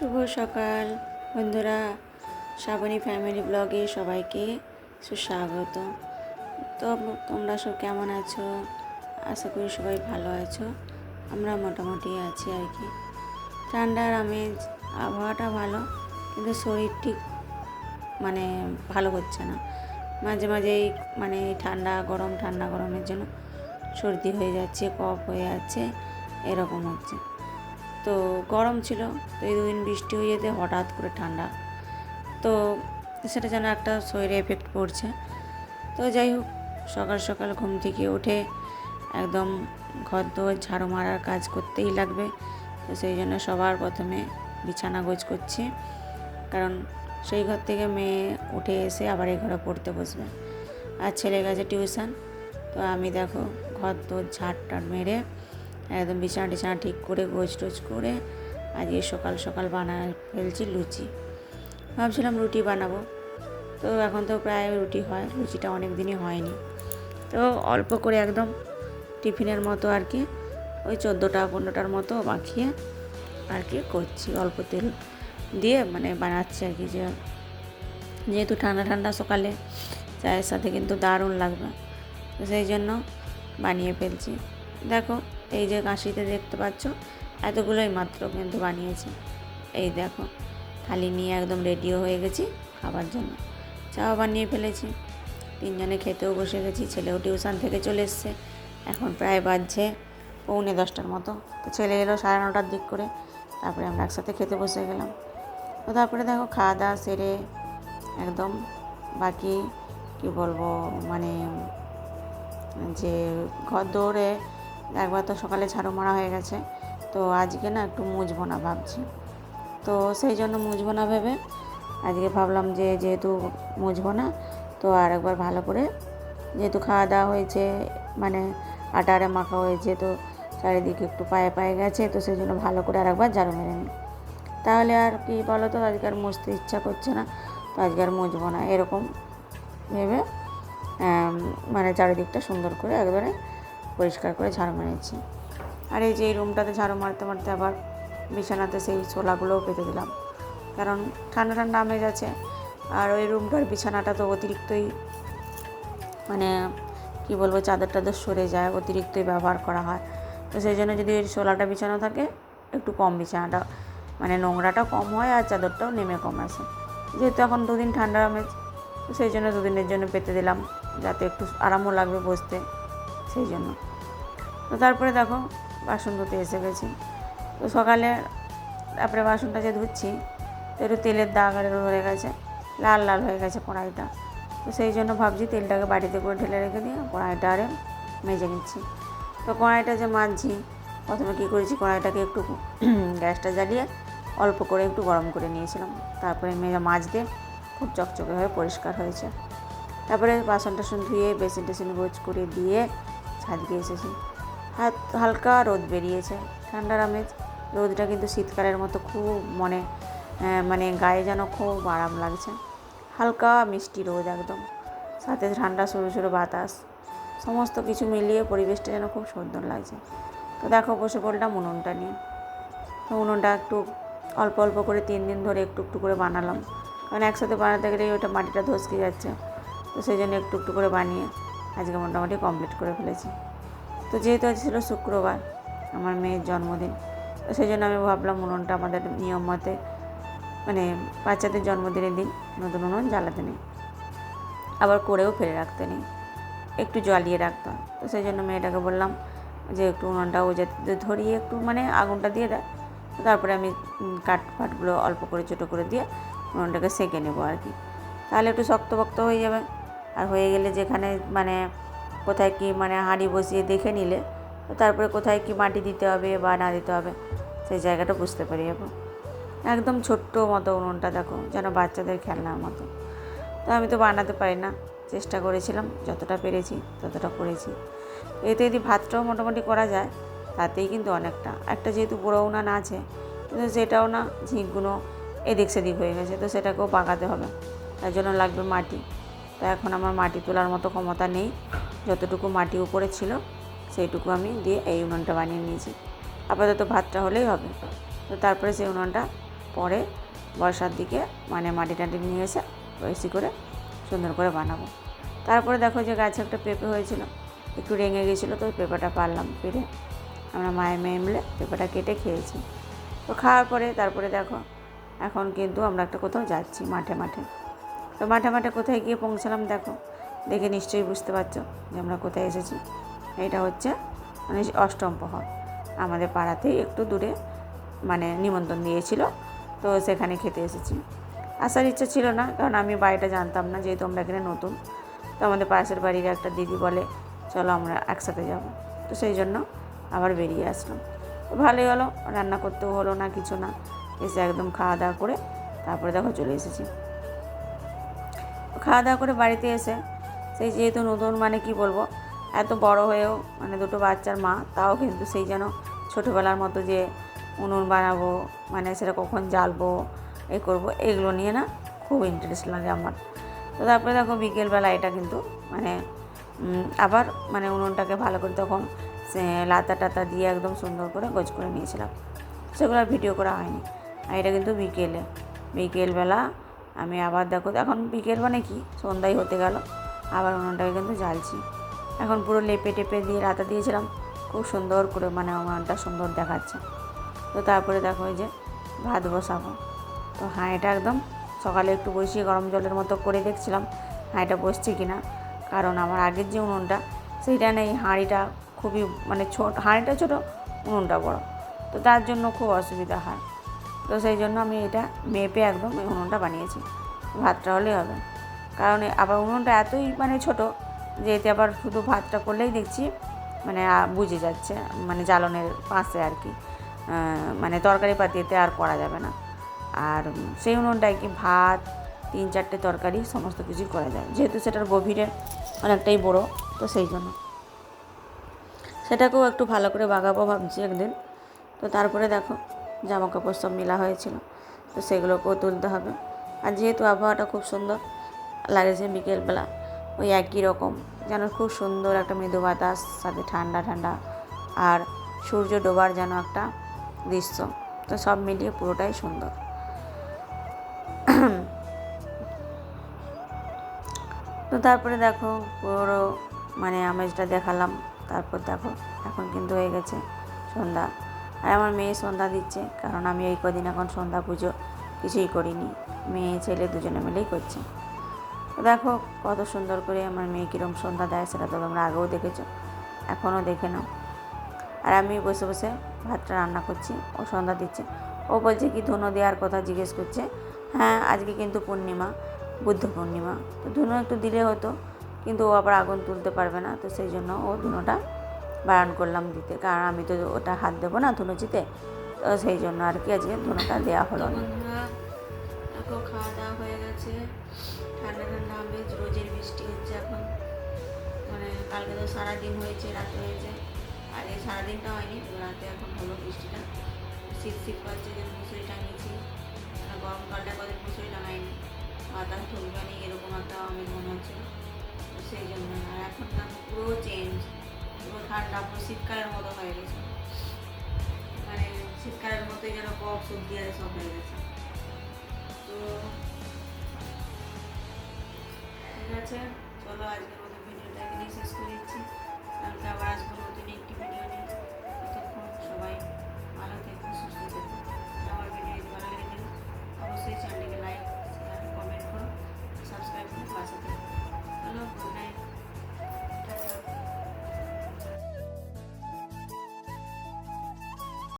শুভ সকাল বন্ধুরা, শ্রাবণী ফ্যামিলি ব্লগে সবাইকে সুস্বাগত। তো তোমরা সব কেমন আছো? আশা করি সবাই ভালো আছো। আমরা মোটামুটি আছি আর কি। ঠান্ডার আমেজ, আবহাওয়াটা ভালো, কিন্তু শরীর ঠিক ভালো হচ্ছে না। মাঝে মাঝেই ঠান্ডা গরমের জন্য সর্দি হয়ে যাচ্ছে, কফ হয়ে যাচ্ছে, এরকম হচ্ছে। তো গরম ছিল, তো এই দুদিন বৃষ্টি হয়ে যেতে হঠাৎ করে ঠান্ডা, তো সেটা যেন একটা শরীরে এফেক্ট পড়ছে। তো যাই হোক, সকাল সকাল ঘুম থেকে উঠে একদম ঘর দোর ঝাড়ু মারার কাজ করতেই লাগবে। তো সেই জন্য সবার প্রথমে বিছানা গোছ করছি, কারণ সেই ঘর থেকে মেয়ে উঠে এসে আবার এই ঘরে পড়তে বসবে, আর ছেলে গেছে টিউশন। তো আমি দেখো ঘর দোর ঝাড় মেরে একদম বিছানা ঠিক করে গোছ টোছ করে আজকে সকাল সকাল ফেলছি লুচি। ভাবছিলাম রুটি বানাবো, তো এখন তো প্রায় রুটি হয়, লুচিটা অনেক দিনই হয়নি। তো অল্প করে একদম টিফিনের মতো আর কি, ওই 14-15টার মতো মাখিয়ে আর কি করছি, অল্প তেল দিয়ে বানাচ্ছি আর কি। যেহেতু ঠান্ডা ঠান্ডা সকালে চায়ের সাথে কিন্তু দারুণ লাগবে, তো সেই জন্য বানিয়ে ফেলছি। দেখো এই যে কাশিতে দেখতে পাচ্ছ, এতগুলোই মাত্র কিন্তু বানিয়েছি। এই দেখো থালি নিয়ে একদম রেডিও হয়ে গেছি খাবার জন্য। চাও বানিয়ে ফেলেছি, তিনজনে খেতেও বসে গেছি। ছেলেও টিউশন থেকে চলে এসছে, এখন প্রায় বাজছে 9:45টার মতো। তো ছেলে এলো 9:30টার দিক করে, তারপরে আমরা একসাথে খেতে বসে গেলাম। তো তারপরে দেখো খাওয়া দাওয়া সেরে একদম বাকি কি বলবো, যে ঘর দৌড়ে একবার তো সকালে ঝাড়ু মারা হয়ে গেছে, তো আজকে না একটু মুছবো না ভাবছি। তো সেই জন্য মুছবো না ভেবে আজকে ভাবলাম যে যেহেতু মুছবো না, তো আর একবার ভালো করে, যেহেতু খাওয়া দাওয়া হয়েছে, আটা মাখা হয়েছে, তো চারিদিকে একটু পায়ে পায়ে গেছে, তো সেই জন্য ভালো করে আর একবার ঝাড়ু মেরে নিই। তাহলে আর কি বলো তো, আজকে আর মুছতে ইচ্ছা করছে না, তো আজকে আর মুছবো না এরকম ভেবে চারিদিকটা সুন্দর করে একবারে পরিষ্কার করে ঝাড়ু মেরেছি। আর এই যে এই রুমটাতে ঝাড়ু মারতে মারতে আবার বিছানাতে সেই ছোলাগুলোও পেতে দিলাম, কারণ ঠান্ডা ঠান্ডা আমেজ আছে। আর ওই রুমটার বিছানাটা তো অতিরিক্তই কি বলবো, চাদর টাদর সরে যায়, অতিরিক্তই ব্যবহার করা হয়। তো সেই জন্য যদি ওই ছোলাটা বিছানো থাকে, একটু কম বিছানাটা নোংরাটাও কম হয়, আর চাদরটাও নেমে কম আসে। যেহেতু এখন দুদিন ঠান্ডা আমেজ, তো সেই জন্য দুদিনের জন্য পেতে দিলাম, যাতে একটু আরামও লাগবে বসতে, সেই জন্য। তো তারপরে দেখো বাসন ধুতে এসে গেছি। তো সকালে তারপরে বাসনটা যে ধুচ্ছি, তো একটু তেলের দাগ আর হয়ে গেছে, লাল লাল হয়ে গেছে কড়াইটা। তো সেই জন্য ভাবছি তেলটাকে বাড়িতে করে ঢেলে রেখে দিয়ে কড়াইটা আরে মেজে নিচ্ছি। তো কড়াইটা যে মাজছি, প্রথমে কী করেছি, কড়াইটাকে একটু গ্যাসটা জ্বালিয়ে অল্প করে একটু গরম করে নিয়েছিলাম, তারপরে মাজতে খুব চকচকে হয়ে পরিষ্কার হয়েছে। তারপরে বাসন টাসন ধুয়ে বেসিন টেসিন গোছ করে দিয়ে ছাদকে এসেছি। হালকা রোদ বেরিয়েছে, ঠান্ডার আমেজ। রোদটা কিন্তু শীতকালের মতো খুব গায়ে যেন খুব আরাম লাগছে। হালকা মিষ্টি রোদ একদম, সাথে ঠান্ডা সরু সরু বাতাস, সমস্ত কিছু মিলিয়ে পরিবেশটা যেন খুব সুন্দর লাগছে। তো দেখো বসে পড়লাম উনুনটা নিয়ে। তো উনুনটা একটু অল্প অল্প করে 3 দিন ধরে একটু একটু করে বানালাম, কারণ একসাথে বানাতে গেলেই ওটা মাটিটা ধসকে যাচ্ছে। তো সেই জন্য একটু একটু করে বানিয়ে আজকে মোটামুটি কমপ্লিট করে ফেলেছি। তো যেহেতু আজ ছিল শুক্রবার, আমার মেয়ের জন্মদিন, তো সেই জন্য আমি ভাবলাম উনুনটা আমাদের নিয়ম মতে বাচ্চাদের জন্মদিনের দিন নতুন উনুন জ্বালাতে নেই, আবার করেও ফেলে রাখতে নেই, একটু জ্বালিয়ে রাখতাম। তো সেই জন্য মেয়েটাকে বললাম যে একটু উনুনটা ও যাতে ধরিয়ে একটু আগুনটা দিয়ে দেয়, তারপরে আমি কাঠ ফাটগুলো অল্প করে ছোটো করে দিয়ে উনুনটাকে সেঁকে নেবো আর কি। তাহলে একটু শক্ত হয়ে যাবে, আর হয়ে গেলে যেখানে কোথায় কি হাঁড়ি বসিয়ে দেখে নিলে, তো তারপরে কোথায় কি মাটি দিতে হবে বা না দিতে হবে সেই জায়গাটা বুঝতে পারি যাবো। একদম ছোট্ট মতো উনুনটা দেখো, যেন বাচ্চাদের খেলনার মতো। তো আমি তো বানাতে পারি না, চেষ্টা করেছিলাম, যতটা পেরেছি ততটা করেছি। এতে যদি ভাতটাও মোটামুটি করা যায়, তাতেই কিন্তু অনেকটা। একটা যেহেতু বড় উনান আছে, কিন্তু সেটাও না ঝিঁকগুলো এদিক সেদিক হয়ে গেছে, তো সেটাকেও পাকাতে হবে, তার জন্য লাগবে মাটি। তো এখন আমার মাটি তোলার মতো ক্ষমতা নেই, যতটুকু মাটি উপরে ছিল সেইটুকু আমি দিয়ে এই উনুনটা বানিয়ে নিয়েছি। আপাতত ভাতটা হলেই হবে। তো তারপরে সেই উনুনটা পরে বর্ষার দিকে মানে মাটি টাটি নিয়ে এসে বেশি করে সুন্দর করে বানাবো। তারপরে দেখো যে গাছে একটা পেঁপে হয়েছিল, একটু রেঙে গেছিলো, তো ওই পেঁপেটা পারলাম, পেরে আমরা মায়ের মেয়ে মিলে পেঁপেটা কেটে খেয়েছি। তো খাওয়ার পরে তারপরে দেখো এখন কিন্তু আমরা একটা কোথাও যাচ্ছি মাঠে মাঠে। তো মাঠে মাঠে কোথায় গিয়ে পৌঁছালাম দেখো, দেখে নিশ্চয়ই বুঝতে পারছো যে আমরা কোথায় এসেছি। এটা হচ্ছে মানে অষ্টম প্রহর, আমাদের পাড়াতেই একটু দূরে মানে নিমন্ত্রণ দিয়েছিল, তো সেখানে খেতে এসেছি। আসার ইচ্ছা ছিল না, কারণ আমি বাড়িটা জানতাম না, যেহেতু আমরা এখানে নতুন। তো আমাদের পাশের বাড়ির একটা দিদি বলে চলো আমরা একসাথে যাব, তো সেই জন্য আবার বেরিয়ে আসলাম। তো ভালোই হলো, রান্না করতেও হলো না কিছু না, এসে একদম খাওয়া দাওয়া করে তারপরে দেখো চলে এসেছি। খাওয়া দাওয়া করে বাড়িতে এসে সেই যেহেতু নতুন মানে কি বলবো, এত বড় হয়েও মানে দুটো বাচ্চার মা, তাও কিন্তু সেই যেন ছোটোবেলার মতো যে উনুন বানাবো, মানে সেটা কখন জ্বালবো এই করবো, এগুলো নিয়ে না খুব ইন্টারেস্ট লাগে আমার। তো তারপরে দেখো বিকেলবেলা এটা কিন্তু মানে আবার মানে উনুনটাকে ভালো করে তখন লাতা টাতা দিয়ে একদম সুন্দর করে গোছ করে নিয়েছিলাম, সেগুলো আর ভিডিও করা হয়নি। আর এটা কিন্তু বিকেলবেলা আমি আবার দেখো, এখন বিকেল মানে কি সন্ধ্যায় হতে গেল, আবার উনুনটাকে কিন্তু জ্বালছি। এখন পুরো লেপে টেপে দিয়ে লাতা দিয়েছিলাম, খুব সুন্দর করে মানে উনুনটা সুন্দর দেখাচ্ছে। তো তারপরে দেখো এই যে ভাত বসাবো। তো হাঁড়িটা একদম সকালে একটু বসিয়ে গরম জলের মতো করে দেখছিলাম হাঁড়িটা বসছে কি না, কারণ আমার আগের যে উনুনটা সেইটা নেই, হাঁড়িটা খুবই মানে হাঁড়িটা ছোটো, উনুনটা বড়, তো তার জন্য খুব অসুবিধা হয়। তো সেই জন্য আমি এটা মেপে একদম এই উনুনটা বানিয়েছি, ভাতটা হলেই হবে। কারণ আবার উনুনটা এতই মানে ছোটো যে এতে আবার শুধু ভাতটা করলেই দেখছি মানে বুঝে যাচ্ছে, মানে জ্বালনের পাশে আর কি, মানে তরকারি পাতিতে আর করা যাবে না। আর সেই উনুনটায় কি ভাত 3-4টে তরকারি সমস্ত কিছুই করা যায়, যেহেতু সেটার গভীরে অনেকটাই বড়, তো সেই জন্য সেটাকেও একটু ভালো করে বাগাবো ভাবছি একদিন। তো তারপরে দেখো জামা কাপড় সব মেলা হয়েছিল, তো সেগুলোকেও তুলতে হবে। আর যেহেতু আবহাওয়াটা খুব সুন্দর লাগছে বিকেলবেলা, ওই একই রকম যেন খুব সুন্দর একটা মৃদু বাতাস, সাথে ঠান্ডা ঠান্ডা, আর সূর্য ডোবার যেন একটা দৃশ্য, তো সব মিলিয়ে পুরোটাই সুন্দর। তো তারপরে দেখো পুরো মানে আমেজটা দেখালাম। তারপর দেখো এখন কিন্তু হয়ে গেছে সন্ধ্যা, আর আমার মেয়ে সন্ধ্যা দিচ্ছে, কারণ আমি এই কদিন এখন সন্ধ্যা পুজো কিছুই করিনি, মেয়ে ছেলে দুজনে মিলেই করছে। তো দেখো কত সুন্দর করে আমার মেয়ে কীরকম সন্ধ্যা দেয়, সেটা তো তোমরা আগেও দেখেছো, এখনও দেখে নাও। আর আমি বসে বসে ভাতটা রান্না করছি, ও সন্ধ্যা দিচ্ছে। ও বলছে কি ধুনো দেওয়ার কথা জিজ্ঞেস করছে। হ্যাঁ, আজকে কিন্তু পূর্ণিমা, বুদ্ধ পূর্ণিমা, তো ধুনো একটু দিলে হতো, কিন্তু ও আবার আগুন তুলতে পারবে না, তো সেই জন্য ও ধুনোটা বারণ করলাম দিতে, কারণ আমি তো ওটা হাত দেবো না ধুনুচিতে, তো সেই জন্য আর কি আজকে ধুনোটা দেওয়া হলো না। দেখো খাওয়া দাওয়া হয়ে গেছে, ঠান্ডা ঠান্ডা আমেজ, রোজের বৃষ্টি হচ্ছে এখন, মানে কালকে তো সারাদিন হয়েছে, রাতে হয়েছে, আর এই সারাদিনটা হয়নি, রাতে এখন হলো বৃষ্টিটা। শীত শীত পাচ্ছে, যে মুসুরি টাঙিয়েছি, গরমকালটা কদিন মুসুরি টাঙাইনি, বাতাস ঢুকবে না এরকম একটা আমেজ মনে হচ্ছে, তো সেই জন্য। আর এখন না পুরো চেঞ্জ, পুরো ঠান্ডা, পুরো শীতকালের মতো হয়ে গেছে, মানে শীতকালের মতোই যেন কফ সর্দি আর সব হয়ে গেছে। তো ঠিক আছে, চলো আজকের মতো ভিডিওটা এখানেই শেষ করে দিচ্ছি, কালকে আবার আসবো।